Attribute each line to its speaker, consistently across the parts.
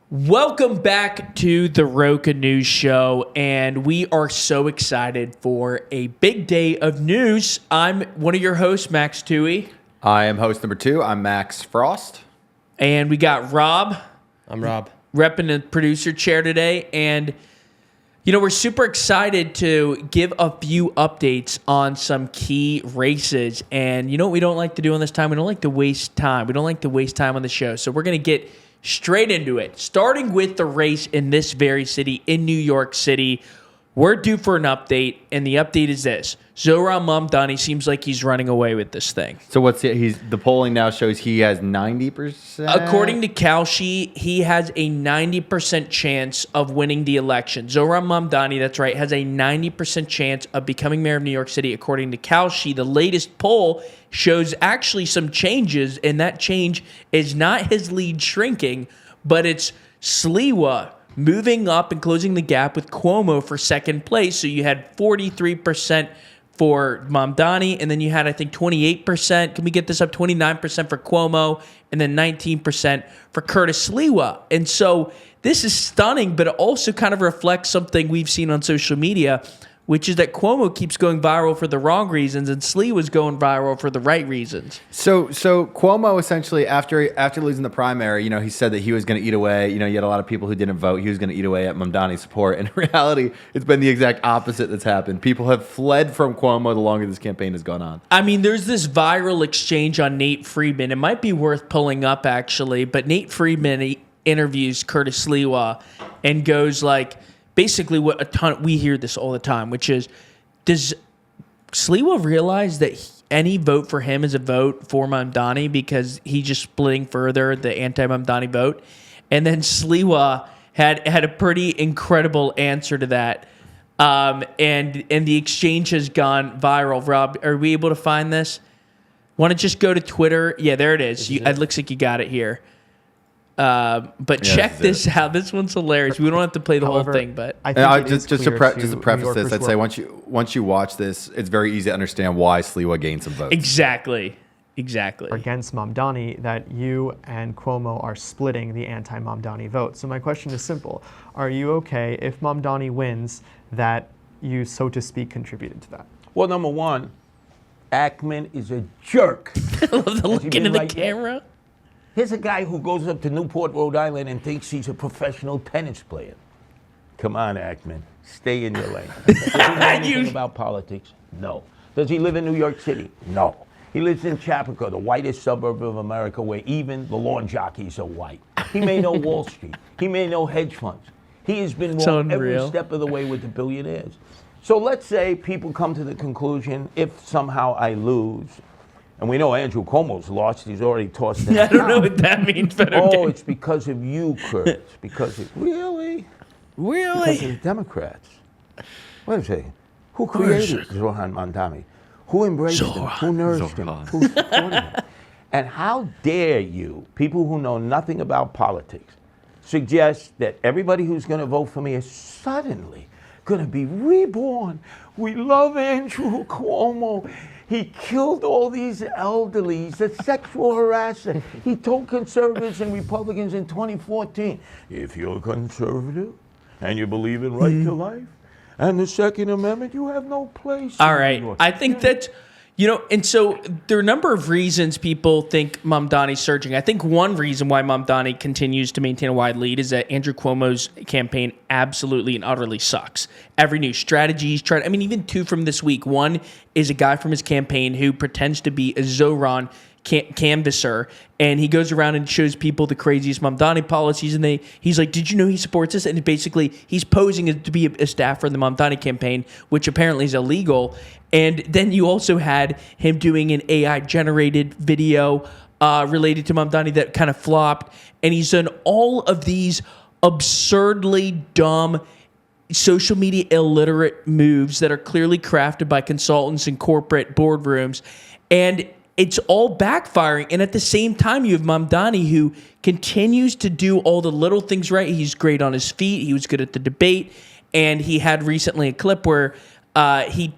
Speaker 1: Welcome back to the RocaNews show, and we are so excited for a big day of news. I'm one of your hosts, Max Towey.
Speaker 2: I am host number 2. I'm Max Frost.
Speaker 1: And we got Rob.
Speaker 3: I'm Rob.
Speaker 1: Repping the producer chair today. And, you know, we're super excited to give a few updates on some key races. And you know what we don't like to do on this time? We don't like to waste time. We don't like to waste time on the show. So we're going to get straight into it, starting with the race in this very city, in New York City. We're due for an update, and the update is this. Zohran Mamdani seems like he's running away with this thing.
Speaker 2: So the polling now shows he has 90%?
Speaker 1: According to Kalshi, he has a 90% chance of winning the election. Zohran Mamdani, that's right, has a 90% chance of becoming mayor of New York City. According to Kalshi, the latest poll shows actually some changes, and that change is not his lead shrinking, but it's Sliwa moving up and closing the gap with Cuomo for second place. So you had 43% for Mamdani, and then you had, I think, 28%. Can we get this up? 29% for Cuomo, and then 19% for Curtis Sliwa. And so this is stunning, but it also kind of reflects something we've seen on social media, which is that Cuomo keeps going viral for the wrong reasons, and Sliwa's going viral for the right reasons.
Speaker 2: So Cuomo essentially, after losing the primary, he said that he was going to eat away. You had a lot of people who didn't vote. He was going to eat away at Mamdani's support. And in reality, it's been the exact opposite that's happened. People have fled from Cuomo the longer this campaign has gone on.
Speaker 1: I mean, there's this viral exchange on Nate Friedman. It might be worth pulling up, actually, but Nate Friedman, he interviews Curtis Sliwa and goes like, basically what we hear this all the time, which is, does Sliwa realize that any vote for him is a vote for Mamdani because he's just splitting further the anti-Mamdani vote? And then Sliwa had a pretty incredible answer to that. And the exchange has gone viral. Rob, are we able to find this? Want to just go to Twitter? Yeah, there it is. It looks like you got it here. But check this out. This one's hilarious. We don't have to play the whole thing, but
Speaker 2: just to preface this, I'd say once you watch this, it's very easy to understand why Sliwa gained some votes.
Speaker 1: Exactly.
Speaker 3: Against Mamdani, that you and Cuomo are splitting the anti-Mamdani vote. So my question is simple: are you okay if Mamdani wins that you, so to speak, contributed to that?
Speaker 4: Well, number one, Ackman is a jerk.
Speaker 1: I love the look into the camera.
Speaker 4: Here's a guy who goes up to Newport, Rhode Island and thinks he's a professional tennis player. Come on, Ackman. Stay in your lane. Does he know anything about politics? No. Does he live in New York City? No. He lives in Chapakua, the whitest suburb of America, where even the lawn jockeys are white. He may know Wall Street. He may know hedge funds. He has been wrong every step of the way with the billionaires. So let's say people come to the conclusion, if somehow I lose, and we know Andrew Cuomo's lost. He's already tossed it.
Speaker 1: I don't know what that means, but okay.
Speaker 4: Oh, it's because of you, Kurt. It's because of really? Because of the Democrats. Wait a second. Who created Zohran Mamdani? Who embraced him? Who nourished him? Who supported him? And how dare you, people who know nothing about politics, suggest that everybody who's going to vote for me is suddenly going to be reborn? We love Andrew Cuomo. He killed all these elderly. He's a sexual harasser. He told conservatives and Republicans in 2014, if you're conservative and you believe in right to life and the Second Amendment, you have no place.
Speaker 1: All right. I think that, and so there are a number of reasons people think Mamdani's surging. I think one reason why Mamdani continues to maintain a wide lead is that Andrew Cuomo's campaign absolutely and utterly sucks. Every new strategy he's tried, even two from this week. One is a guy from his campaign who pretends to be a Zohran canvasser, and he goes around and shows people the craziest Mamdani policies, and he's like, did you know he supports this? And basically, he's posing to be a staffer in the Mamdani campaign, which apparently is illegal. And then you also had him doing an AI-generated video related to Mamdani that kind of flopped, and he's done all of these absurdly dumb social media illiterate moves that are clearly crafted by consultants in corporate boardrooms, and it's all backfiring. And at the same time, you have Mamdani, who continues to do all the little things right. He's great on his feet. He was good at the debate, and he had recently a clip where he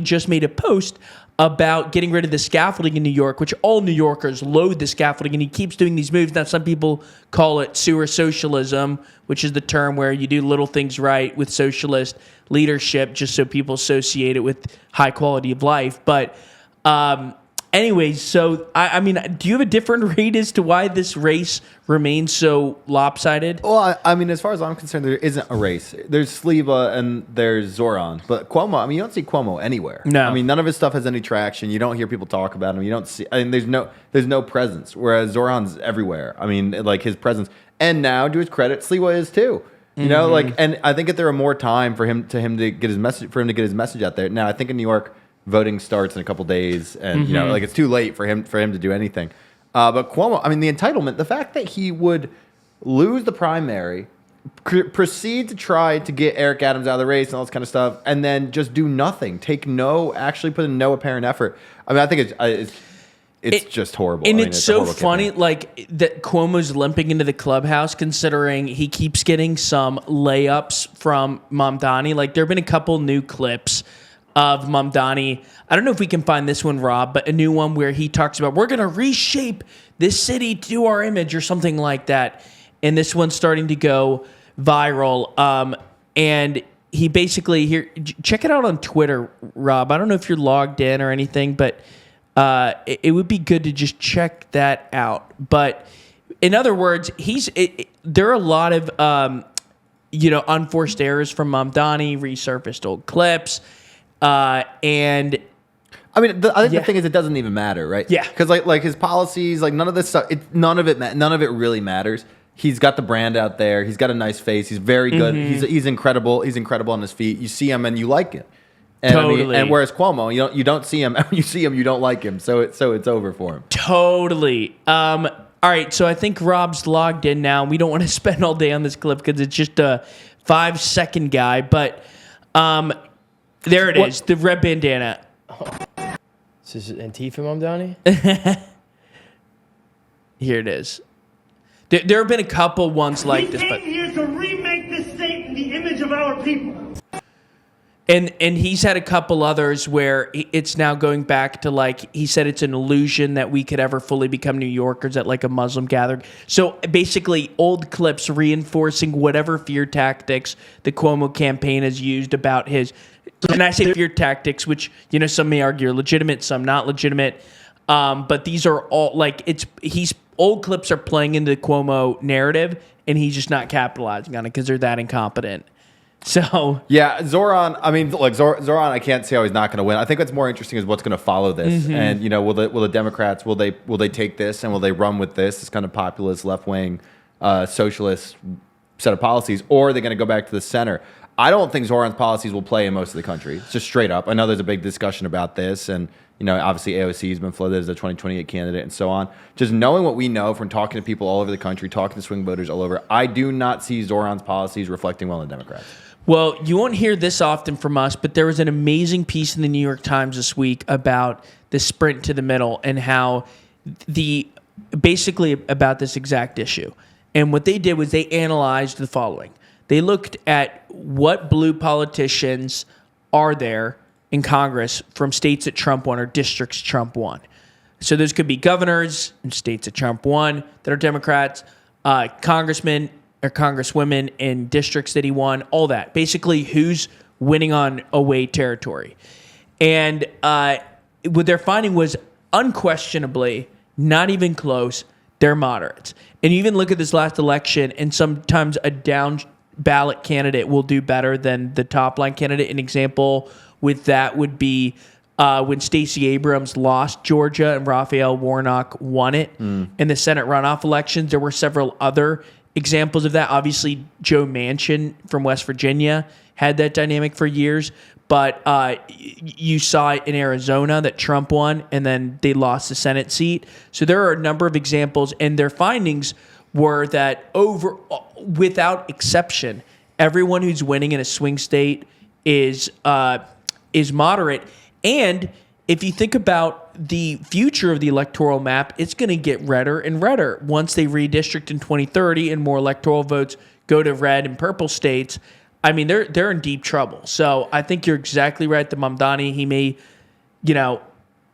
Speaker 1: just made a post about getting rid of the scaffolding in New York, which all New Yorkers loathe the scaffolding, and he keeps doing these moves. Now, some people call it sewer socialism, which is the term where you do little things right with socialist leadership just so people associate it with high quality of life. But anyways, so, I mean, do you have a different read as to why this race remains so lopsided?
Speaker 2: Well, I mean, as far as I'm concerned, there isn't a race. There's Sliwa and there's Zoran. But Cuomo, I mean, you don't see Cuomo anywhere.
Speaker 1: No.
Speaker 2: I mean, none of his stuff has any traction. You don't hear people talk about him. You don't see, I mean, there's no presence, whereas Zoran's everywhere. I mean, like, his presence. And now, to his credit, Sliwa is too. You know, like, and I think if there were more time for him to get his message out there. Now, I think in New York, voting starts in a couple days, and you know, like, it's too late for him to do anything. But Cuomo, I mean, the entitlement, the fact that he would lose the primary, proceed to try to get Eric Adams out of the race and all this kind of stuff, and then just do nothing, actually put in no apparent effort. I mean, I think it's just horrible.
Speaker 1: And
Speaker 2: I mean,
Speaker 1: it's so funny,
Speaker 2: campaign.
Speaker 1: like, that Cuomo's limping into the clubhouse, considering he keeps getting some layups from Mamdani. Like, there have been a couple new clips of Mamdani. I don't know if we can find this one, Rob, but a new one where he talks about, we're going to reshape this city to our image or something like that. And this one's starting to go viral. And he basically, here, check it out on Twitter, Rob. I don't know if you're logged in or anything, but it would be good to just check that out. But in other words, there are a lot of, unforced errors from Mamdani, resurfaced old clips. And
Speaker 2: I mean, I think the thing is, it doesn't even matter, right?
Speaker 1: Yeah.
Speaker 2: Because like his policies, like none of this stuff, none of it really matters. He's got the brand out there. He's got a nice face. He's very good. He's incredible. He's incredible on his feet. You see him and you like it. And
Speaker 1: Totally.
Speaker 2: I mean, and whereas Cuomo, you don't see him. When you see him, you don't like him. So it's over for him.
Speaker 1: Totally. All right. So I think Rob's logged in now. We don't want to spend all day on this clip because it's just a 5-second guy. But there it is, the red bandana.
Speaker 5: This is Antifa Mamdani?
Speaker 1: Here it is. There have been a couple ones like this,
Speaker 6: We
Speaker 1: but
Speaker 6: came here to remake this state in the image of our people.
Speaker 1: and he's had a couple others where it's now going back to, like, he said it's an illusion that we could ever fully become New Yorkers at, like, a Muslim gathering. So basically, old clips reinforcing whatever fear tactics the Cuomo campaign has used about his. And I say fear tactics, which, some may argue are legitimate, some not legitimate. But these are all, like, old clips are playing into the Cuomo narrative, and he's just not capitalizing on it because they're that incompetent. So
Speaker 2: Yeah, Zoran. I mean, like Zoran, I can't see how he's not going to win. I think what's more interesting is what's going to follow this, and will the Democrats will they take this and will they run with this kind of populist, left wing, socialist set of policies, or are they going to go back to the center? I don't think Zoran's policies will play in most of the country. It's just straight up. I know there's a big discussion about this, and obviously AOC has been floated as a 2028 candidate and so on. Just knowing what we know from talking to people all over the country, talking to swing voters all over, I do not see Zoran's policies reflecting well on the Democrats.
Speaker 1: Well, you won't hear this often from us, but there was an amazing piece in the New York Times this week about the sprint to the middle and how basically about this exact issue. And what they did was they analyzed the following. They looked at what blue politicians are there in Congress from states that Trump won or districts Trump won. So those could be governors in states that Trump won that are Democrats, congressmen or congresswomen in districts that he won, all that. Basically, who's winning on away territory. And what they're finding was unquestionably, not even close, they're moderates. And you even look at this last election, and sometimes a down ballot candidate will do better than the top line candidate. An example with that would be when Stacey Abrams lost Georgia and Raphael Warnock won it in the Senate runoff elections. There were several other examples of that. Obviously, Joe Manchin from West Virginia had that dynamic for years. But you saw it in Arizona that Trump won, and then they lost the Senate seat. So there are a number of examples, and their findings were that without exception, everyone who's winning in a swing state is moderate. And if you think about the future of the electoral map, it's going to get redder and redder once they redistrict in 2030 and more electoral votes go to red and purple states. I mean, they're in deep trouble. So I think you're exactly right. The Mamdani, he may,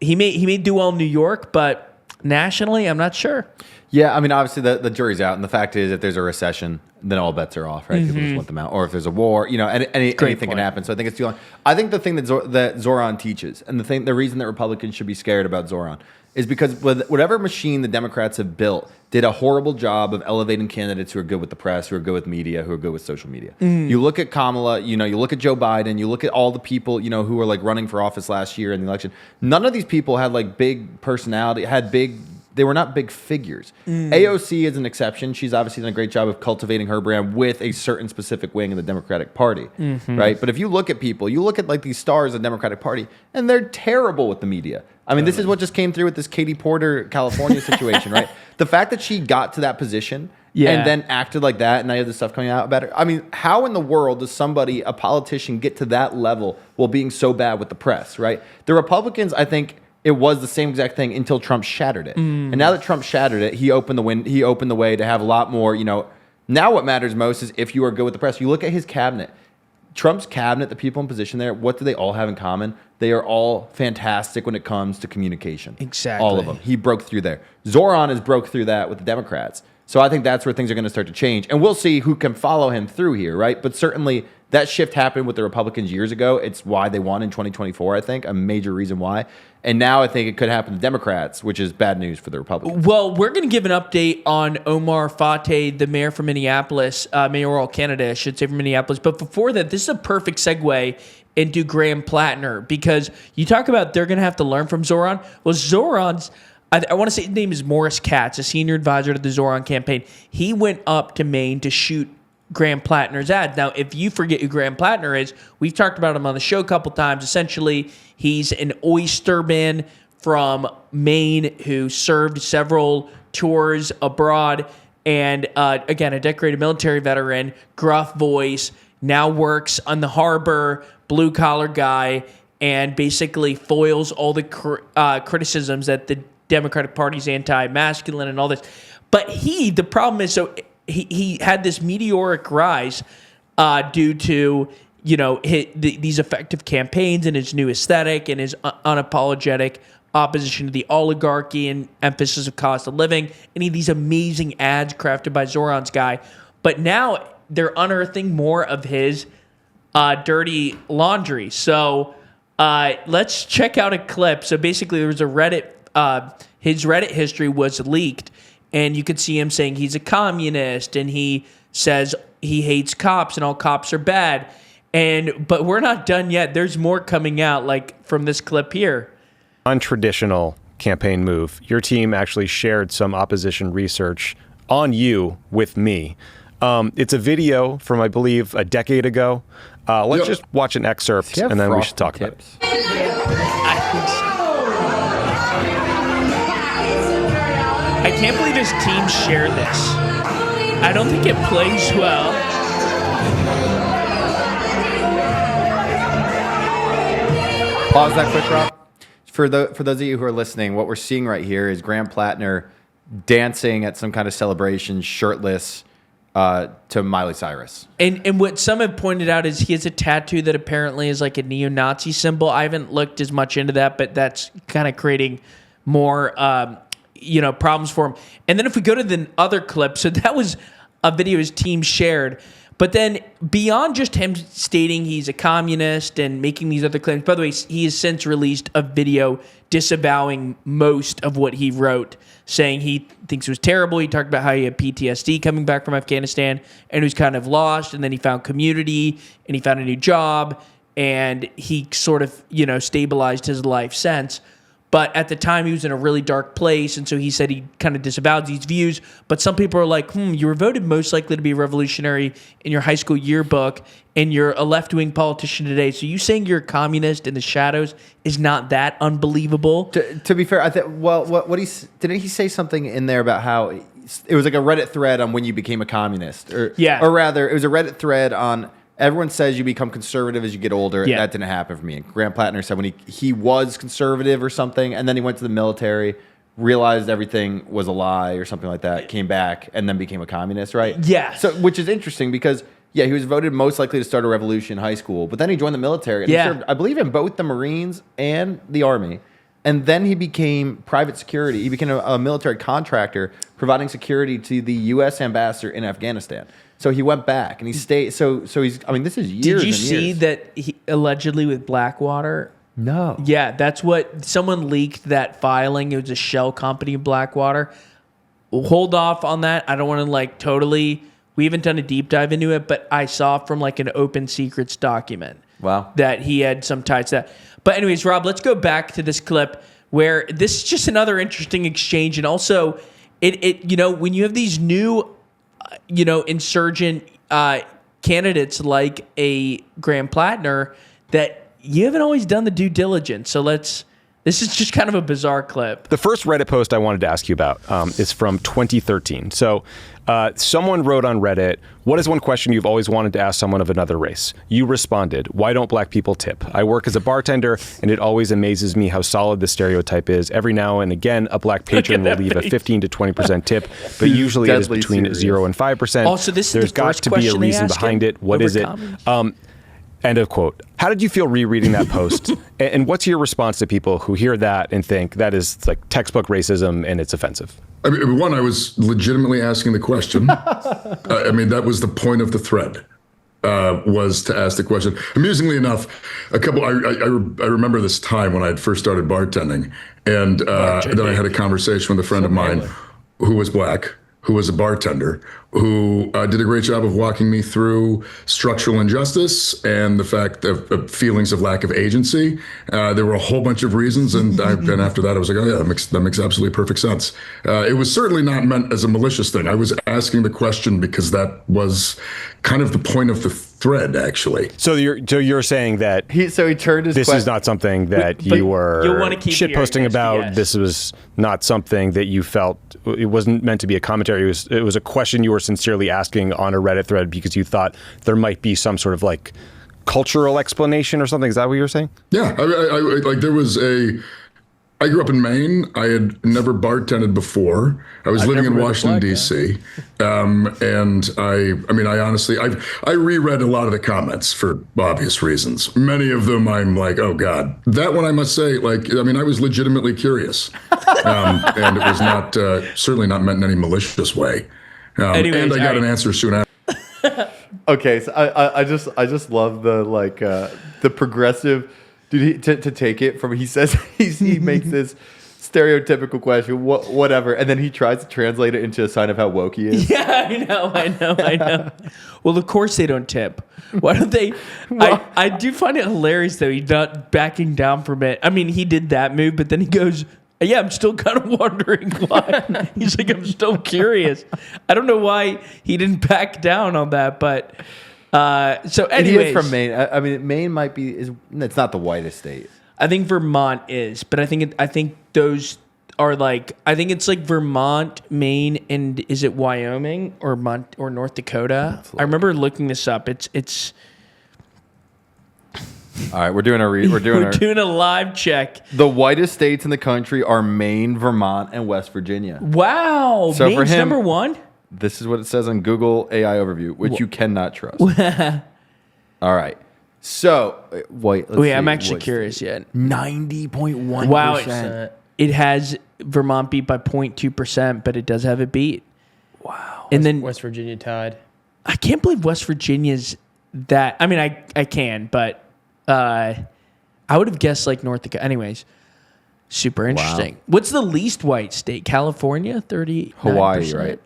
Speaker 1: he may do well in New York, but nationally, I'm not sure.
Speaker 2: Yeah, I mean, obviously the jury's out, and the fact is, if there's a recession, then all bets are off, right? People just want them out. Or if there's a war, anything can happen. So I think it's too long. I think the thing that Zoran teaches, and the reason that Republicans should be scared about Zoran, is because with whatever machine the Democrats have built did a horrible job of elevating candidates who are good with the press, who are good with media, who are good with social media. You look at Kamala, you look at Joe Biden, you look at all the people, who were like running for office last year in the election. None of these people had like big personality, they were not big figures. AOC is an exception. She's obviously done a great job of cultivating her brand with a certain specific wing in the Democratic Party, right? But if you look at people, you look at like these stars of the Democratic Party, and they're terrible with the media. I mean, this is what just came through with this Katie Porter, California situation, right? The fact that she got to that position and then acted like that, and now you have this stuff coming out about her. I mean, how in the world does a politician, get to that level while being so bad with the press, right? The Republicans, I think, it was the same exact thing until Trump shattered it. And now that Trump shattered it, he opened the way to have a lot more, now what matters most is if you are good with the press. You look at his cabinet. Trump's cabinet, the people in position there, what do they all have in common? They are all fantastic when it comes to communication.
Speaker 1: Exactly.
Speaker 2: All of them. He broke through there. Zoran has broke through that with the Democrats. So I think that's where things are going to start to change. And we'll see who can follow him through here, right? But certainly that shift happened with the Republicans years ago. It's why they won in 2024, I think, a major reason why. And now I think it could happen to Democrats, which is bad news for the Republicans.
Speaker 1: Well, we're going to give an update on Omar Fateh, the mayor from Minneapolis, mayoral candidate, I should say, from Minneapolis. But before that, this is a perfect segue into Graham Platner, because you talk about they're going to have to learn from Zoran. Well, Zoran's, I want to say his name is Morris Katz, a senior advisor to the Zoran campaign. He went up to Maine to shoot Graham Platner's ad. Now, if you forget who Graham Platner is, we've talked about him on the show a couple times. Essentially, he's an oysterman from Maine who served several tours abroad, and again, a decorated military veteran, gruff voice, now works on the harbor, blue-collar guy, and basically foils all the criticisms that the Democratic Party's anti-masculine and all this. But the problem is, so he had this meteoric rise due to these effective campaigns and his new aesthetic and his unapologetic opposition to the oligarchy and emphasis of cost of living, and he had these amazing ads crafted by Zoran's guy. But now they're unearthing more of his dirty laundry. So let's check out a clip. So basically, there was a Reddit. His Reddit history was leaked, and you could see him saying he's a communist, and he says he hates cops and all cops are bad. But we're not done yet. There's more coming out, like from this clip here.
Speaker 7: Untraditional campaign move. Your team actually shared some opposition research on you with me. It's a video from, I believe, a decade ago. Let's just watch an excerpt, and then we should talk about it.
Speaker 1: I can't believe his team shared this. I don't think it plays well.
Speaker 2: Pause that quick, Rob. For those of you who are listening, what we're seeing right here is Graham Platner dancing at some kind of celebration, shirtless, to Miley Cyrus.
Speaker 1: And what some have pointed out is he has a tattoo that apparently is like a neo-Nazi symbol. I haven't looked as much into that, but that's kind of creating more problems for him. And then if we go to the other clip, so that was a video his team shared. But then beyond just him stating he's a communist and making these other claims, by the way, he has since released a video disavowing most of what he wrote, saying he thinks it was terrible. He talked about how he had PTSD coming back from Afghanistan and he was kind of lost, and then he found community and he found a new job, and he sort of, stabilized his life since. But at the time, he was in a really dark place, and so he said he kind of disavowed these views. But some people are like, you were voted most likely to be a revolutionary in your high school yearbook, and you're a left-wing politician today. So you saying you're a communist in the shadows is not that unbelievable.
Speaker 2: To be fair, didn't he say something in there about how it was like a Reddit thread on when you became a communist? Or rather, it was a Reddit thread on... Everyone says you become conservative as you get older. Yeah. That didn't happen for me. And Graham Platner said when he was conservative or something, and then he went to the military, realized everything was a lie or something like that, came back, and then became a communist, right?
Speaker 1: Yeah.
Speaker 2: So, which is interesting because, he was voted most likely to start a revolution in high school, but then he joined the military. And he served, I believe, in both the Marines and the Army. And then he became private security. He became a military contractor providing security to the U.S. ambassador in Afghanistan. So he went back and he stayed. So he's, I mean, this is years.
Speaker 1: Did you
Speaker 2: and
Speaker 1: see
Speaker 2: years.
Speaker 1: that he allegedly with Blackwater?
Speaker 2: No.
Speaker 1: Yeah, that's what someone leaked that filing. It was a shell company, Blackwater. Hold off on that. I don't want to like totally. We haven't done a deep dive into it, but I saw from like an open secrets document.
Speaker 2: Wow.
Speaker 1: That he had some ties to that. But anyways, Rob, let's go back to this clip where this is just another interesting exchange, and also it you know, when you have these new insurgent candidates like a Graham Platner, that you haven't always done the due diligence. So this is just kind of a bizarre clip.
Speaker 7: The first Reddit post I wanted to ask you about is from 2013. So someone wrote on Reddit, "What is one question you've always wanted to ask someone of another race?" You responded, "Why don't black people tip? I work as a bartender, and it always amazes me how solid the stereotype is. Every now and again, a black patron will leave a 15 to 20% tip, but usually it is
Speaker 2: Deadly
Speaker 7: between
Speaker 2: serious.
Speaker 7: 0 and 5%.
Speaker 1: Also, this is
Speaker 7: There's
Speaker 1: the
Speaker 7: got
Speaker 1: first
Speaker 7: to be a
Speaker 1: question they
Speaker 7: reason
Speaker 1: ask
Speaker 7: behind
Speaker 1: him
Speaker 7: it. What
Speaker 1: over
Speaker 7: is it?"
Speaker 1: comments.
Speaker 7: End of quote. How did you feel rereading that post? And what's your response to people who hear that and think that is like textbook racism and it's offensive?
Speaker 8: I mean, one, I was legitimately asking the question. I mean, that was the point of the thread, was to ask the question. Amusingly enough, I remember this time when I had first started bartending, and then I had a conversation with a friend of mine who was black, who was a bartender, who did a great job of walking me through structural injustice and the fact of feelings of lack of agency. There were a whole bunch of reasons, and after that, I was like, oh yeah, that makes absolutely perfect sense. It was certainly not meant as a malicious thing. I was asking the question because that was kind of the point of the thread, actually.
Speaker 7: So you're saying that
Speaker 2: He turned his
Speaker 7: this is not something that you were
Speaker 1: you'll wanna keep
Speaker 7: shit
Speaker 1: hearing
Speaker 7: posting
Speaker 1: this,
Speaker 7: about.
Speaker 1: yes.
Speaker 7: This was not something that you felt, it wasn't meant to be a commentary. It was a question you were sincerely asking on a Reddit thread because you thought there might be some sort of like cultural explanation or something. Is that what you were saying?
Speaker 8: Yeah, I like there was I grew up in Maine. I had never bartended before. I was living in Washington, D.C. And I honestly, I reread a lot of the comments for obvious reasons. Many of them I'm like, oh God. That one I must say, I was legitimately curious. And it was not, certainly not meant in any malicious way.
Speaker 1: Anyways,
Speaker 8: and I got an answer soon after.
Speaker 2: Okay, so I just love the progressive dude to take it from. He says he makes this stereotypical question, whatever, and then he tries to translate it into a sign of how woke he is.
Speaker 1: Yeah, I know. Well, of course they don't tip. Why don't they? I do find it hilarious though. He's not backing down from it. I mean, he did that move, but then he goes, "Yeah, I'm still kind of wondering why." He's like, "I'm still curious." I don't know why he didn't back down on that, but so anyways,
Speaker 2: He is from Maine. I mean, Maine might be it's not the whitest state.
Speaker 1: I think Vermont is, but I think those are like, I think it's like Vermont, Maine, and is it Wyoming or North Dakota? I remember looking this up. It's.
Speaker 2: All right, we're doing
Speaker 1: a live check.
Speaker 2: The whitest states in the country are Maine, Vermont, and West Virginia.
Speaker 1: Wow,
Speaker 2: So for
Speaker 1: Maine's
Speaker 2: him-
Speaker 1: number one.
Speaker 2: This is what it says on Google AI overview, which you cannot trust. All right. So, wait,
Speaker 1: I'm actually curious yet.
Speaker 2: 90.1%.
Speaker 1: Wow, it has Vermont beat by 0.2%, but it does have it beat.
Speaker 2: Wow.
Speaker 1: And then
Speaker 5: West Virginia tied.
Speaker 1: I can't believe West Virginia's that. I mean, I can, but I would have guessed like North Dakota. Anyways, super interesting. What's the least white state? California, 30.
Speaker 2: Hawaii, right?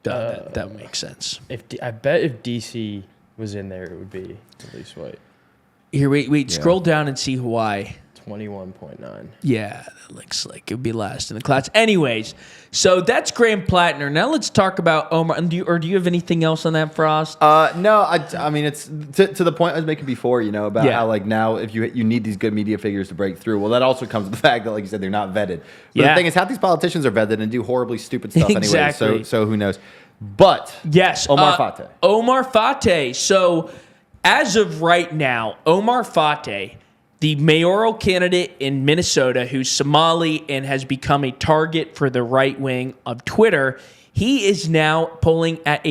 Speaker 1: That makes sense.
Speaker 5: I bet if DC was in there, it would be at least white.
Speaker 1: Here, wait. Scroll down and see Hawaii.
Speaker 5: 21.9.
Speaker 1: Yeah, that looks like it would be last in the class. Anyways, so that's Graham Platner. Now let's talk about Omar. Do you have anything else on that, Frost?
Speaker 2: No, I mean, it's to the point I was making before, about
Speaker 1: Yeah.
Speaker 2: how like now if you need these good media figures to break through. Well, that also comes with the fact that, like you said, they're not vetted. But the thing is, half these politicians are vetted and do horribly stupid stuff
Speaker 1: Exactly.
Speaker 2: anyway. So who knows? But
Speaker 1: Yes.
Speaker 2: Omar Fateh.
Speaker 1: Omar Fateh. So as of right now, Omar Fateh, the mayoral candidate in Minnesota who's Somali and has become a target for the right wing of Twitter, he is now polling at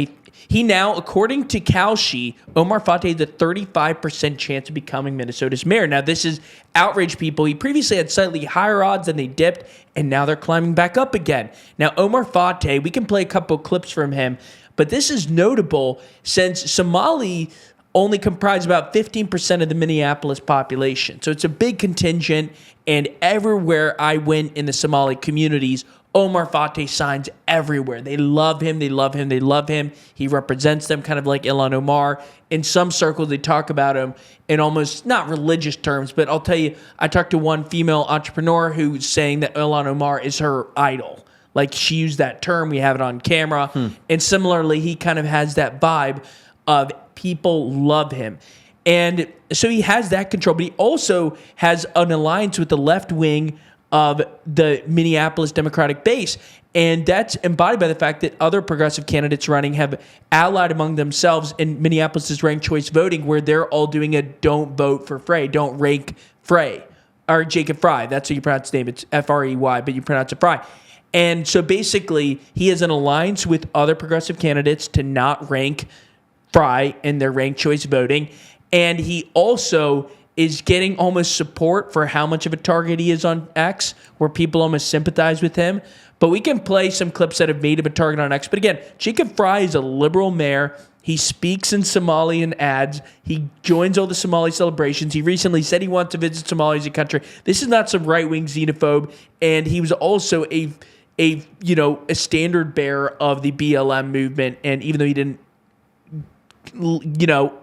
Speaker 1: He now, according to Kalshi, Omar Fateh, the 35% chance of becoming Minnesota's mayor. Now, this is outrage people. He previously had slightly higher odds, then they dipped, and now they're climbing back up again. Now, Omar Fateh, we can play a couple clips from him, but this is notable since Somali only comprise about 15% of the Minneapolis population. So it's a big contingent, and everywhere I went in the Somali communities, Omar Fateh signs everywhere. They love him, they love him, they love him. He represents them kind of like Ilhan Omar. In some circles, they talk about him in almost not religious terms, but I'll tell you, I talked to one female entrepreneur who's saying that Ilhan Omar is her idol. Like, she used that term, we have it on camera. And similarly, he kind of has that vibe of people love him. And so he has that control, but he also has an alliance with the left wing of the Minneapolis Democratic base. And that's embodied by the fact that other progressive candidates running have allied among themselves in Minneapolis' ranked choice voting, where they're all doing a don't vote for Frey, don't rank Frey, or Jacob Frey. That's how you pronounce his name. It's Frey, but you pronounce it Frey. And so basically, he has an alliance with other progressive candidates to not rank Frey in their ranked choice voting. And he also is getting almost support for how much of a target he is on X, where people almost sympathize with him. But we can play some clips that have made him a target on X. But again, Jacob Frey is a liberal mayor. He speaks in Somali in ads. He joins all the Somali celebrations. He recently said he wants to visit Somalia as a country. This is not some right-wing xenophobe. And he was also a standard bearer of the BLM movement. And even though he didn't,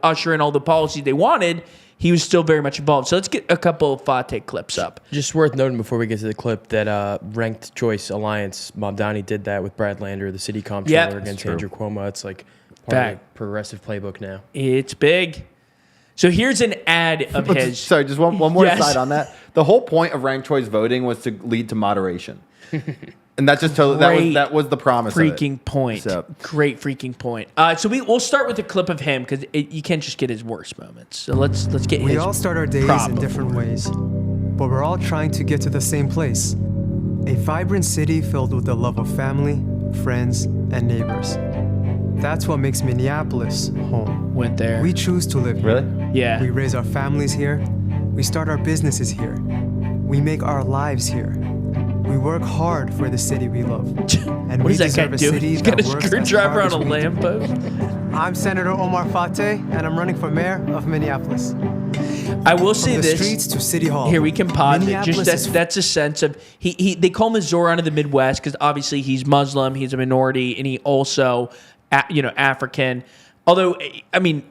Speaker 1: usher in all the policies they wanted, he was still very much involved. So let's get a couple of Fateh clips up.
Speaker 5: Just worth noting before we get to the clip that Ranked Choice Alliance, Mamdani did that with Brad Lander, the city comptroller, against Andrew Cuomo. It's like part of the progressive playbook now. It's
Speaker 1: big. So here's an ad of his.
Speaker 2: Sorry, just one more side on that. The whole point of ranked choice voting was to lead to moderation. And that's just totally that was the promise.
Speaker 1: Freaking point. So. Great freaking point. So we'll start with a clip of him because you can't just get his worst moments. So let's get his.
Speaker 9: We all start our days in different ways, but we're all trying to get to the same place. A vibrant city filled with the love of family, friends, and neighbors. That's what makes Minneapolis home.
Speaker 1: Went there.
Speaker 9: We choose to live here.
Speaker 2: Really?
Speaker 1: Yeah.
Speaker 9: We raise our families here. We start our businesses here. We make our lives here. We work hard for the city we love. And
Speaker 1: what
Speaker 9: we
Speaker 1: is that guy
Speaker 9: deserve a
Speaker 1: doing?
Speaker 9: city
Speaker 1: He's got a
Speaker 9: that works
Speaker 1: screwdriver
Speaker 9: as
Speaker 1: on a
Speaker 9: hard as we do.
Speaker 1: lamppost.
Speaker 9: I'm Senator Omar Fateh, and I'm running for mayor of Minneapolis.
Speaker 1: I will say
Speaker 9: From
Speaker 1: this.
Speaker 9: the streets to City Hall.
Speaker 1: Here we can pause it. Just
Speaker 9: Minneapolis
Speaker 1: that's a sense of they call him a Zoran of the Midwest because obviously he's Muslim, he's a minority, and he also African. Although I mean,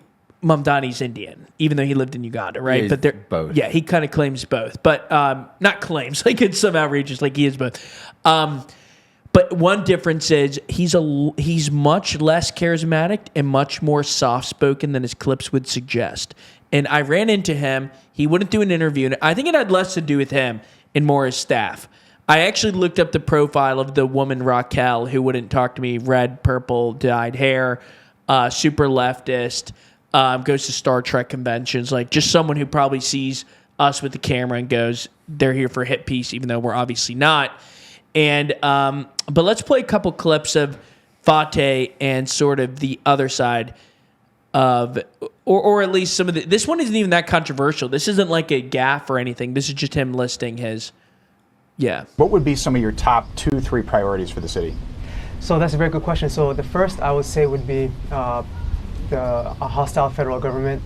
Speaker 1: Mamdani's Indian, even though he lived in Uganda, right?
Speaker 2: Yeah,
Speaker 1: but they're
Speaker 2: both.
Speaker 1: Yeah, he kind of claims both, but not claims like it's some outrageous like he is both. But one difference is he's much less charismatic and much more soft-spoken than his clips would suggest. And I ran into him. He wouldn't do an interview. And I think it had less to do with him and more his staff. I actually looked up the profile of the woman Raquel who wouldn't talk to me. Red, purple, dyed hair, super leftist, goes to Star Trek conventions. Like just someone who probably sees us with the camera and goes, they're here for a hit piece, even though we're obviously not. And but let's play a couple clips of Fateh and sort of the other side of, or at least some of the. This one isn't even that controversial. This isn't like a gaffe or anything. This is just him listing his. Yeah.
Speaker 10: What would be some of your top 2-3 priorities for the city?
Speaker 3: So that's a very good question. So the first I would say would be a hostile federal government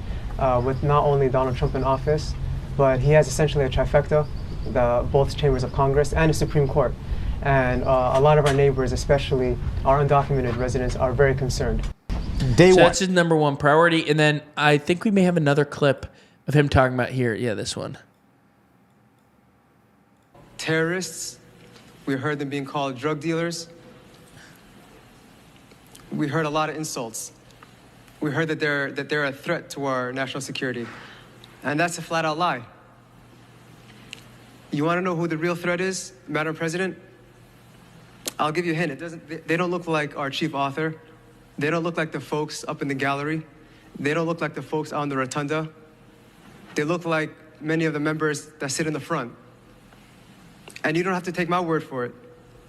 Speaker 3: with not only Donald Trump in office, but he has essentially a trifecta, both chambers of Congress and the Supreme Court. And a lot of our neighbors, especially our undocumented residents, are very concerned.
Speaker 1: So that's his number one priority. And then I think we may have another clip of him talking about here. Yeah, this one.
Speaker 11: Terrorists, we heard them being called drug dealers. We heard a lot of insults. We heard that they're a threat to our national security. And that's a flat out lie. You want to know who the real threat is, Madam President? I'll give you a hint. They don't look like our chief author. They don't look like the folks up in the gallery. They don't look like the folks out in the rotunda. They look like many of the members that sit in the front. And you don't have to take my word for it.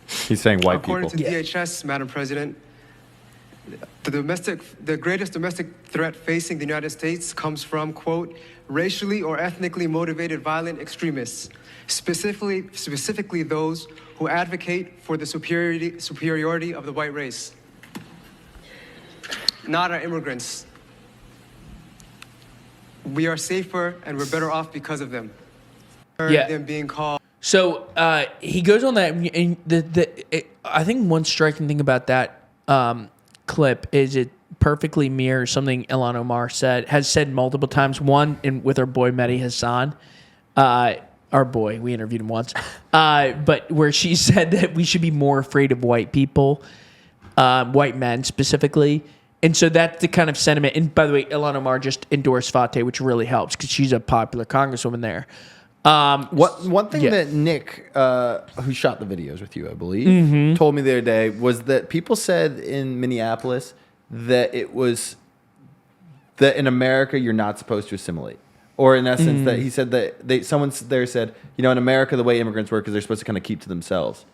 Speaker 2: He's saying white
Speaker 11: According
Speaker 2: people.
Speaker 11: to DHS, Madam President, The greatest domestic threat facing the United States comes from, quote, racially or ethnically motivated violent extremists, specifically those who advocate for the superiority of the white race, not our immigrants. We are safer and we're better off because of them. Them being called.
Speaker 1: So he goes on that, and I think one striking thing about that clip is it perfectly mirrors something Ilhan Omar has said multiple times. One, with our boy Mehdi Hassan, our boy, we interviewed him once, but where she said that we should be more afraid of white people, white men specifically. And so that's the kind of sentiment. And by the way, Ilhan Omar just endorsed Fateh, which really helps because she's a popular congresswoman there.
Speaker 2: One thing that Nick, who shot the videos with you, I believe, told me the other day was that people said in Minneapolis that it was that in America you're not supposed to assimilate, or in essence that he said that someone there said, in America the way immigrants work is they're supposed to kind of keep to themselves.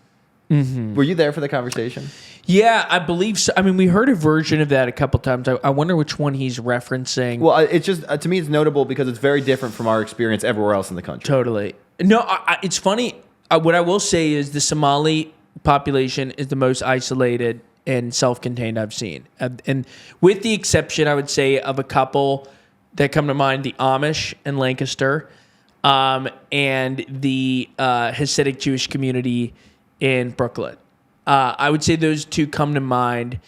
Speaker 2: Were you there for the conversation?
Speaker 1: Yeah, I believe so. I mean, we heard a version of that a couple times. I wonder which one he's referencing.
Speaker 2: Well, it's just, to me, it's notable because it's very different from our experience everywhere else in the country.
Speaker 1: Totally. No, it's funny. What I will say is the Somali population is the most isolated and self-contained I've seen. And with the exception, I would say, of a couple that come to mind, the Amish in Lancaster and the Hasidic Jewish community in Brooklyn. I would say those two come to mind,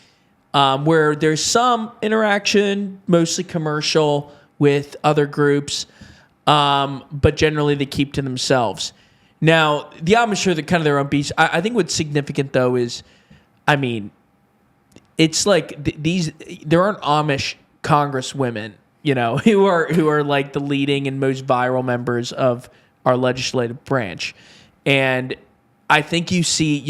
Speaker 1: where there's some interaction, mostly commercial, with other groups, but generally they keep to themselves. Now, the Amish are kind of their own beast. I think what's significant, though, is, it's like there aren't Amish congresswomen, who are like the leading and most viral members of our legislative branch. And I think you see,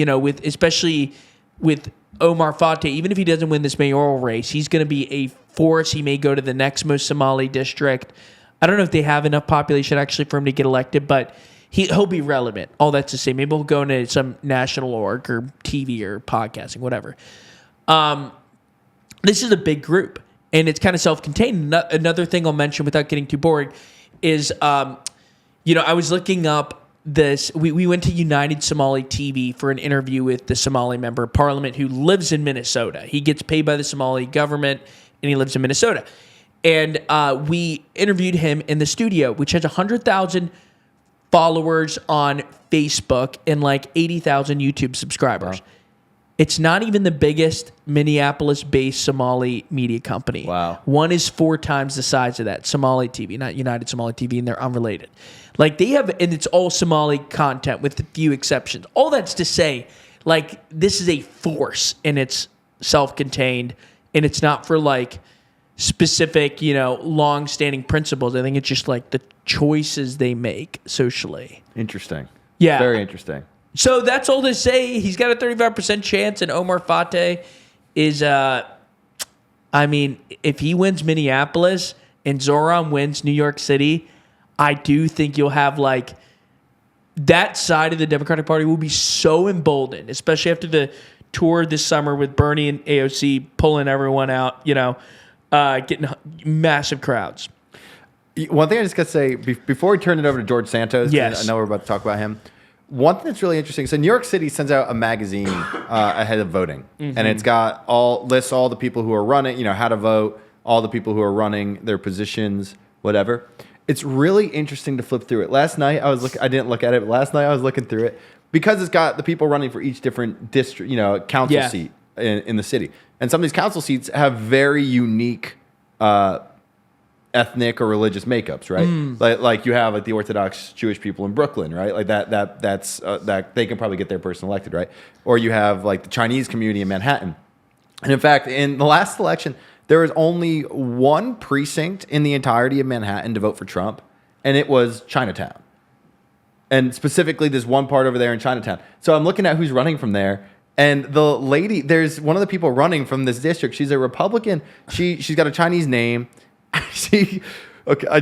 Speaker 1: especially with Omar Fateh, even if he doesn't win this mayoral race, he's going to be a force. He may go to the next most Somali district. I don't know if they have enough population actually for him to get elected, but he'll be relevant. All that's to say, maybe he'll go into some national org or TV or podcasting, whatever. This is a big group, and it's kind of self-contained. Another thing I'll mention without getting too boring is, I was looking up this. We went to United Somali TV for an interview with the Somali member of parliament who lives in Minnesota. He gets paid by the Somali government, and he lives in Minnesota. And we interviewed him in the studio, which has 100,000 followers on Facebook and like 80,000 YouTube subscribers. Wow. It's not even the biggest Minneapolis-based Somali media company.
Speaker 2: Wow.
Speaker 1: One is 4 times the size of that, Somali TV, not United Somali TV, and they're unrelated. Like they have, and it's all Somali content with a few exceptions. All that's to say, like this is a force, and it's self-contained, and it's not for like specific, long-standing principles. I think it's just like the choices they make socially.
Speaker 2: Interesting.
Speaker 1: Yeah.
Speaker 2: Very interesting.
Speaker 1: So that's all to say. He's got a 35% chance, and Omar Fateh is, if he wins Minneapolis and Zoran wins New York City, I do think you'll have like that side of the Democratic Party will be so emboldened, especially after the tour this summer with Bernie and AOC pulling everyone out, getting massive crowds.
Speaker 2: One thing I just got to say before we turn it over to George Santos,
Speaker 1: yes.
Speaker 2: I know we're about to talk about him. One thing that's really interesting. So New York City sends out a magazine ahead of voting, and it's got lists all the people who are running, how to vote, all the people who are running, their positions, whatever. It's really interesting to flip through it. Last night I didn't look at it, but last night I was looking through it because it's got the people running for each different district, council seat in the city, and some of these council seats have very unique ethnic or religious makeups, right? Like you have like the Orthodox Jewish people in Brooklyn, right? Like that's they can probably get their person elected, right? Or you have like the Chinese community in Manhattan. And in fact, in the last election, there was only one precinct in the entirety of Manhattan to vote for Trump, and it was Chinatown. And specifically this one part over there in Chinatown. So I'm looking at who's running from there. And the lady, there's one of the people running from this district. She's a Republican. She's got a Chinese name. Okay, I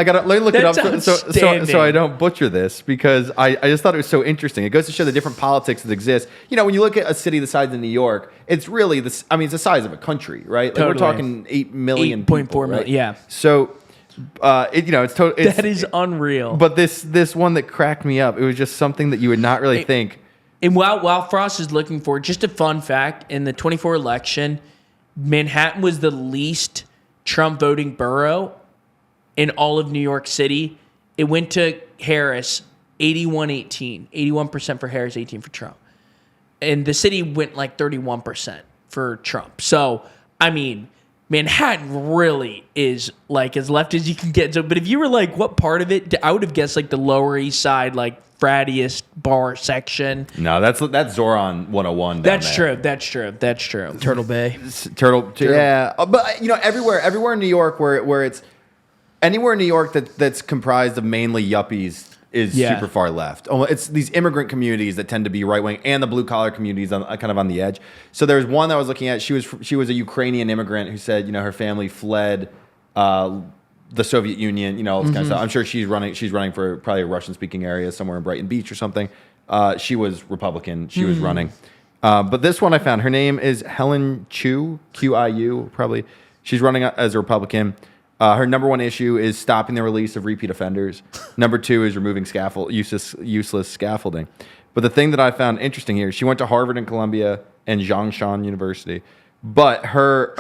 Speaker 2: gotta let me look
Speaker 1: That's
Speaker 2: it up so I don't butcher this, because I just thought it was so interesting. It goes to show the different politics that exist. You know, when you look at a city the size of New York, it's really it's the size of a country, right? Like we're talking 8 million,
Speaker 1: 8.4 million, yeah.
Speaker 2: So, it's totally
Speaker 1: that is unreal.
Speaker 2: But this one that cracked me up, it was just something that you would not really think.
Speaker 1: And while Frost is looking for it, just a fun fact, in the 24 election, Manhattan was the least Trump voting borough in all of New York City. It went to Harris 81-18. 81% for Harris, 18 for Trump. And the city went like 31% for Trump. So, I mean, Manhattan really is like as left as you can get. So, but if you were like, what part of it? I would have guessed like the Lower East Side, like frattiest bar section.
Speaker 2: No, that's Zoran 101.
Speaker 1: That's true.
Speaker 5: Turtle Bay.
Speaker 2: Yeah. But everywhere in New York where it's anywhere in New York that's comprised of mainly yuppies is super far left. It's these immigrant communities that tend to be right wing, and the blue collar communities kind of on the edge. So there's one that I was looking at. She was a Ukrainian immigrant who said her family fled the Soviet Union, all this kind of stuff. I'm sure she's running for probably a Russian speaking area somewhere in Brighton Beach or something. She was Republican. She was running. But this one I found, her name is Helen Chu, Qiu, probably. She's running as a Republican. Her number one issue is stopping the release of repeat offenders. Number two is removing useless scaffolding. But the thing that I found interesting here, she went to Harvard and Columbia and Zhongshan University. But her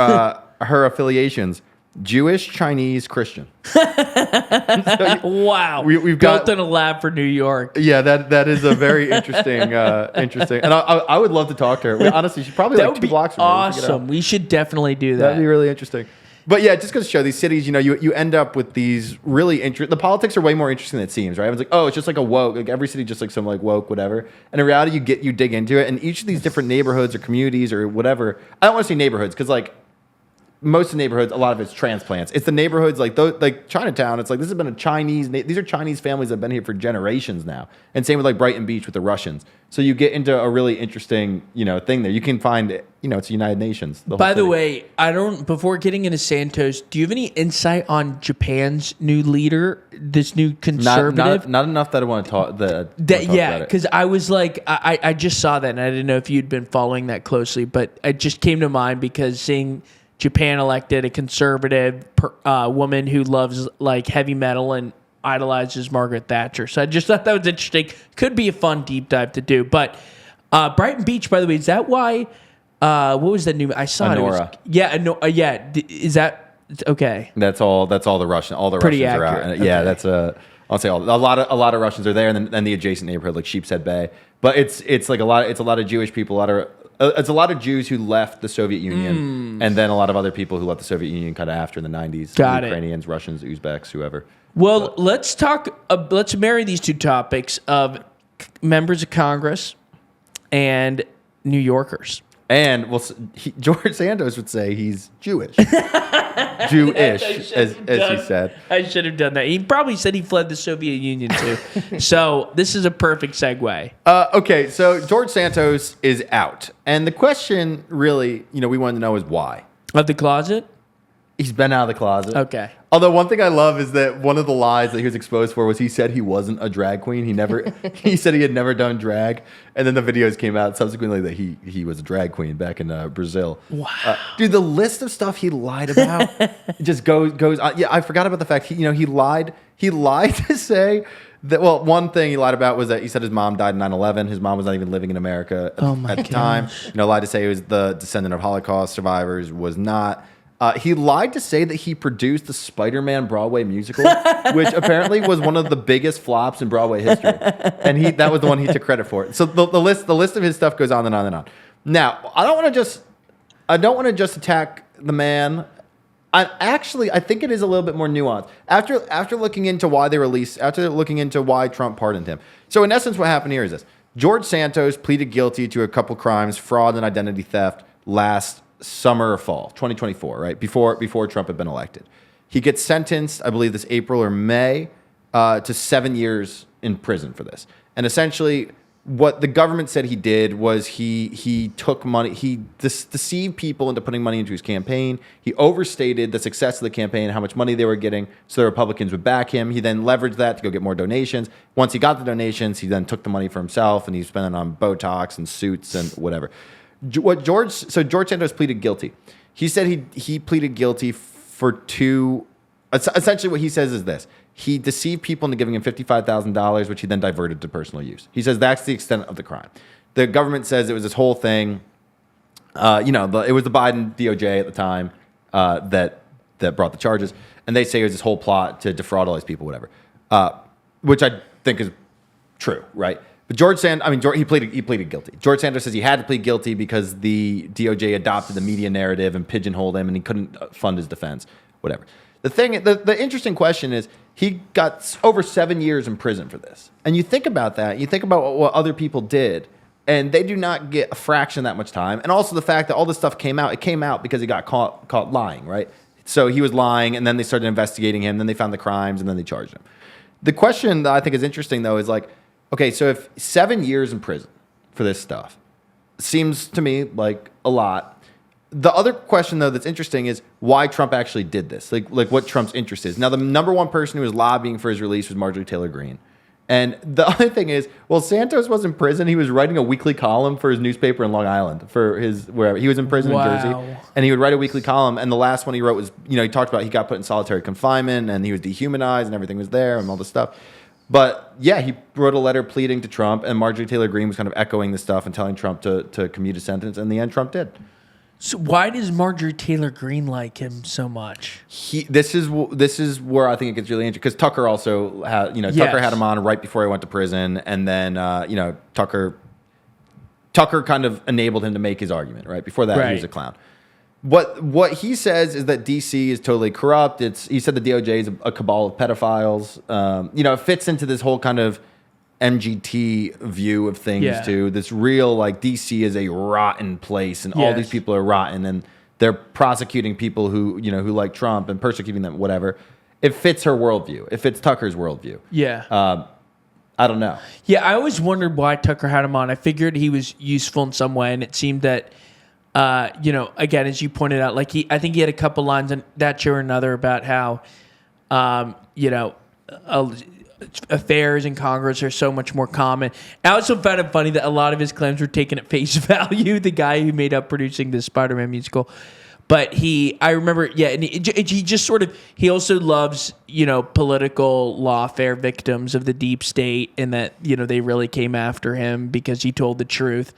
Speaker 2: affiliations, Jewish, Chinese, Christian.
Speaker 1: Wow.
Speaker 2: We've
Speaker 1: built in a lab for New York.
Speaker 2: Yeah, that is a very interesting. And I would love to talk to her. Honestly, she's probably like 2 blocks from me.
Speaker 1: Awesome. We should definitely do that.
Speaker 2: That'd be really interesting. But yeah, it just goes to show these cities, you end up with these really the politics are way more interesting than it seems, right? Everyone's like, oh, it's just like a woke, like every city just like some like woke, whatever. And in reality, you dig into it, and each of these different neighborhoods or communities or whatever, I don't want to say neighborhoods, because like most of the neighborhoods, a lot of it's transplants. It's the neighborhoods like Chinatown. It's like these are Chinese families that have been here for generations now. And same with like Brighton Beach with the Russians. So you get into a really interesting, thing there. You can find, it's United Nations.
Speaker 1: By the way, before getting into Santos, do you have any insight on Japan's new leader, this new conservative?
Speaker 2: Not enough that I want to talk.
Speaker 1: Because I was like, I just saw that, and I didn't know if you'd been following that closely, but it just came to mind because seeing Japan elected a conservative woman who loves like heavy metal and idolizes Margaret Thatcher. So I just thought that was interesting. Could be a fun deep dive to do. But Brighton Beach, by the way, is that why? What was that new? I saw
Speaker 2: Honora.
Speaker 1: Is that okay?
Speaker 2: That's all the Russian. All the
Speaker 1: Pretty
Speaker 2: Russians
Speaker 1: accurate.
Speaker 2: are out. Yeah, that's I'll say a lot of Russians are there, and then the adjacent neighborhood like Sheepshead Bay. But it's like a lot of Jewish people. It's a lot of Jews who left the Soviet Union, and then a lot of other people who left the Soviet Union kind of after in the 90s.
Speaker 1: Got it.
Speaker 2: Ukrainians, Russians, Uzbeks, whoever.
Speaker 1: Well, let's talk. Let's marry these two topics of members of Congress and New Yorkers.
Speaker 2: And George Santos would say he's Jewish. Jewish, as he said.
Speaker 1: I should have done that. He probably said he fled the Soviet Union too. So this is a perfect segue.
Speaker 2: Okay, so George Santos is out. And the question really, we wanted to know is why.
Speaker 1: Of the closet?
Speaker 2: He's been out of the closet.
Speaker 1: Okay.
Speaker 2: Although one thing I love is that one of the lies that he was exposed for was he said he wasn't a drag queen. He said he had never done drag, and then the videos came out subsequently that he was a drag queen back in Brazil.
Speaker 1: Wow,
Speaker 2: dude, the list of stuff he lied about just goes on. Yeah, I forgot about the fact he lied. He lied to say that. Well, one thing he lied about was that he said his mom died in 9/11. His mom was not even living in America at the time. Lied to say he was the descendant of Holocaust survivors. Was not. He lied to say that he produced the Spider-Man Broadway musical, which apparently was one of the biggest flops in Broadway history, and that was the one he took credit for. So the list of his stuff goes on and on and on. Now, I don't want to just attack the man. I think it is a little bit more nuanced. After looking into why Trump pardoned him. So in essence, what happened here is this: George Santos pleaded guilty to a couple crimes, fraud and identity theft, last summer or fall 2024, right before Trump had been elected. He gets sentenced, I believe this April or May, to 7 years in prison for this. And essentially, what the government said he did was he took money. He deceived people into putting money into his campaign. He overstated the success of the campaign, how much money they were getting, so the Republicans would back him. He then leveraged that to go get more donations. Once he got the donations, he then took the money for himself, and he spent it on Botox and suits and whatever. George Santos pleaded guilty. He said he pleaded guilty for two. Essentially, what he says is this. He deceived people into giving him $55,000, which he then diverted to personal use. He says that's the extent of the crime. The government says it was this whole thing. It was the Biden DOJ at the time that brought the charges, and they say it was this whole plot to defraud all these people, whatever, which I think is true, right? But he pleaded guilty. George Santos says he had to plead guilty because the DOJ adopted the media narrative and pigeonholed him, and he couldn't fund his defense, whatever. The interesting question is, he got over 7 years in prison for this. And you think about that, you think about what other people did, and they do not get a fraction of that much time. And also the fact that all this stuff came out, it came out because he got caught lying, right? So he was lying, and then they started investigating him, then they found the crimes, and then they charged him. The question that I think is interesting, though, is like, okay, so if 7 years in prison for this stuff seems to me like a lot. The other question, though, that's interesting is why Trump actually did this, like what Trump's interest is. Now, the number one person who was lobbying for his release was Marjorie Taylor Greene. And the other thing is, well, Santos was in prison. He was writing a weekly column for his newspaper in Long Island wherever he was in prison in Jersey. And he would write a weekly column. And the last one he wrote was, he talked about he got put in solitary confinement and he was dehumanized and everything was there and all this stuff. But yeah, he wrote a letter pleading to Trump, and Marjorie Taylor Greene was kind of echoing this stuff and telling Trump to commute a sentence. And in the end, Trump did.
Speaker 1: So why does Marjorie Taylor Greene like him so much?
Speaker 2: This is where I think it gets really interesting, because Tucker also had Tucker had him on right before he went to prison, and then Tucker kind of enabled him to make his argument right before that. Right. He was a clown. What he says is that DC is totally corrupt. He said the DOJ is a cabal of pedophiles. It fits into this whole kind of MGT view of things too. This real DC is a rotten place, and all these people are rotten, and they're prosecuting people who like Trump and persecuting them, whatever. It fits her worldview. It fits Tucker's worldview. Yeah. I don't know.
Speaker 1: Yeah, I always wondered why Tucker had him on. I figured he was useful in some way, and it seemed that again, as you pointed out, I think he had a couple lines on that show or another about how affairs in Congress are so much more common. I also found it funny that a lot of his claims were taken at face value. The guy who made up producing the Spider-Man musical, but I remember, and he just sort of, he also loves political lawfare victims of the deep state, and that they really came after him because he told the truth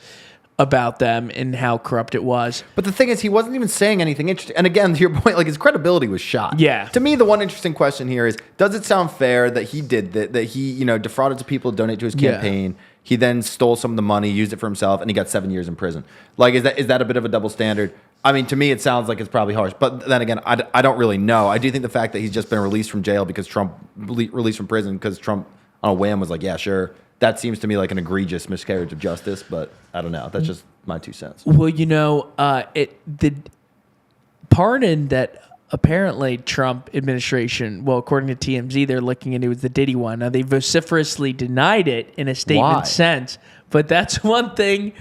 Speaker 1: about them and how corrupt it was.
Speaker 2: But the thing is, he wasn't even saying anything interesting. And again, to your point, his credibility was shot. Yeah. To me, the one interesting question here is, does it sound fair that he did that he, defrauded to people to donate to his campaign? Yeah. He then stole some of the money, used it for himself, and he got 7 years in prison. Is that a bit of a double standard? I mean, to me, it sounds like it's probably harsh. But then again, I don't really know. I do think the fact that he's just been released from jail because Trump released from prison because Trump on a whim was like, yeah, sure. That seems to me like an egregious miscarriage of justice, but I don't know. That's just my 2 cents.
Speaker 1: Well, the pardon that apparently Trump administration, well, according to TMZ, they're looking into is the Diddy one. Now, they vociferously denied it in a statement sense, but that's one thing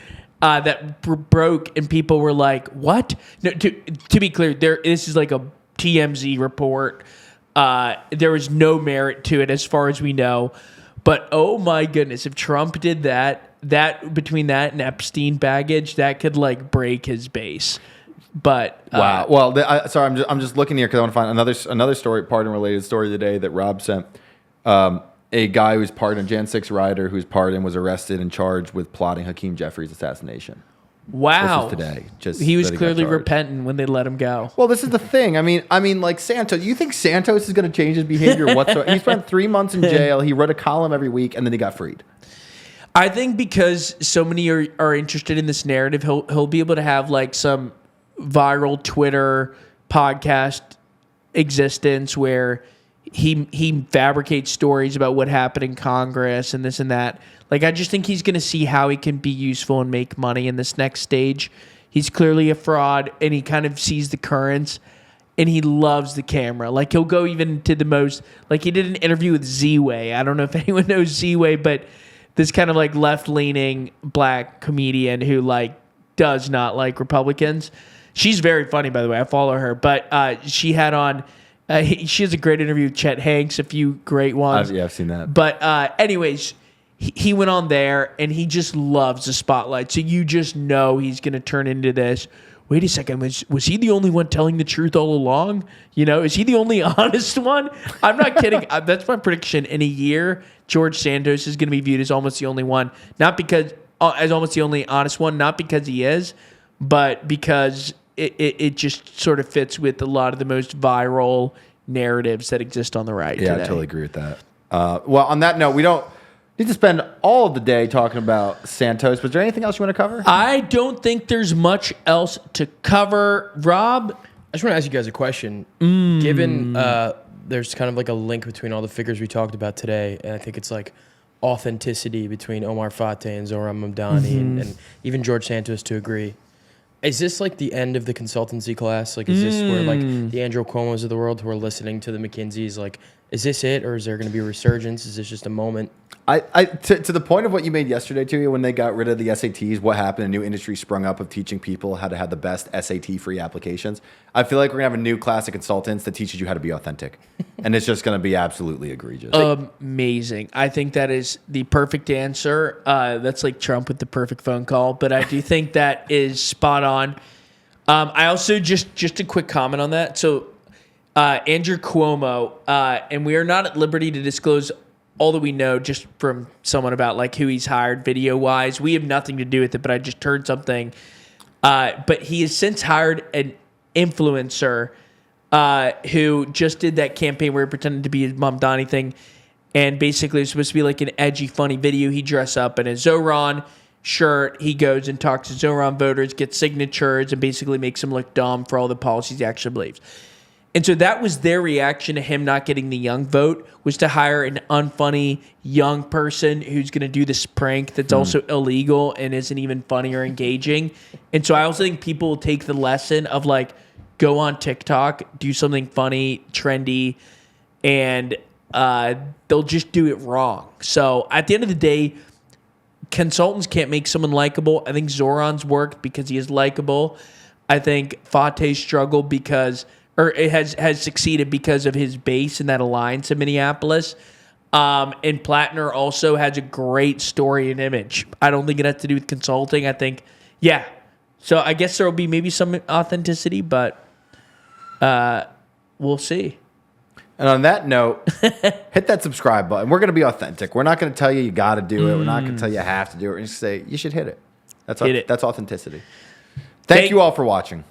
Speaker 1: that broke, and people were like, what? No, to be clear, this is like a TMZ report. There was no merit to it as far as we know. But oh my goodness, if Trump did that between that and Epstein baggage, that could break his base. But
Speaker 2: wow. Well, sorry, I'm just looking here because I want to find another story, pardon-related story today that Rob sent. A guy who's pardoned, Jan 6 rider who's pardoned, was arrested and charged with plotting Hakeem Jeffries' assassination.
Speaker 1: Wow.
Speaker 2: This is today.
Speaker 1: He was clearly repentant when they let him go.
Speaker 2: Well, this is the thing. I mean, Santos, you think Santos is going to change his behavior whatsoever? He spent 3 months in jail. He wrote a column every week, and then he got freed.
Speaker 1: I think because so many are interested in this narrative, he'll be able to have some viral Twitter podcast existence where he fabricates stories about what happened in Congress and this and that. I just think he's going to see how he can be useful and make money in this next stage. He's clearly a fraud, and he kind of sees the currents, and he loves the camera. He'll go even to the most... he did an interview with Z-Way. I don't know if anyone knows Z-Way, but this kind of like left-leaning black comedian who like does not like Republicans. She's very funny, by the way. I follow her, but she had on. She has a great interview with Chet Hanks, a few great ones.
Speaker 2: I've seen that.
Speaker 1: But anyways, he went on there and he just loves the spotlight. So you just know he's going to turn into this. Wait a second, was he the only one telling the truth all along? You know, is he the only honest one? I'm not kidding. That's my prediction. In a year, George Santos is going to be viewed as almost the only one. Not because, as almost the only honest one, not because he is, but because it just sort of fits with a lot of the most viral narratives that exist on the right today.
Speaker 2: I totally agree with that. Well, on that note, we don't need to spend all of the day talking about Santos. Was there anything else you want to cover?
Speaker 1: I don't think there's much else to cover. Rob?
Speaker 5: I just want to ask you guys a question. Given there's kind of like a link between all the figures we talked about today, and I think it's like authenticity between Omar Fateh and Zohran Mamdani and even George Santos to agree. Is this like the end of the consultancy class? Like, is this where like the Andrew Cuomos of the world who are listening to the McKinseys, like, is this it, or is there going to be a resurgence? Is this just a moment?
Speaker 2: To the point of what you made yesterday, to you, when they got rid of the SATs, what happened? A new industry sprung up of teaching people how to have the best SAT-free applications. I feel like we're gonna have a new class of consultants that teaches you how to be authentic, and it's just gonna be absolutely egregious.
Speaker 1: Amazing. I think that is the perfect answer. That's like Trump with the perfect phone call, but I do think that is spot on. I also just a quick comment on that. So Andrew Cuomo, and we are not at liberty to disclose all that we know just from someone about like who he's hired video wise. We have nothing to do with it, but I just heard something. But he has since hired an influencer who just did that campaign where he pretended to be his Mamdani thing. And basically it was supposed to be like an edgy, funny video. He dressed up in a Zohran shirt. He goes and talks to Zohran voters, gets signatures, and basically makes them look dumb for all the policies he actually believes. And so that was their reaction to him not getting the young vote, was to hire an unfunny young person who's going to do this prank that's also illegal and isn't even funny or engaging. And so I also think people will take the lesson of like, go on TikTok, do something funny, trendy, and they'll just do it wrong. So at the end of the day, consultants can't make someone likable. I think Zohran's worked because he is likable. I think Fateh struggled because... or it has succeeded because of his base in that alliance in Minneapolis. And Platner also has a great story and image. I don't think it has to do with consulting. I think, yeah. So I guess there will be maybe some authenticity, but we'll see.
Speaker 2: And on that note, hit that subscribe button. We're going to be authentic. We're not going to tell you got to do it. We're not going to tell you have to do it. We're going to say you should hit it. That's authenticity. Thank you all for watching.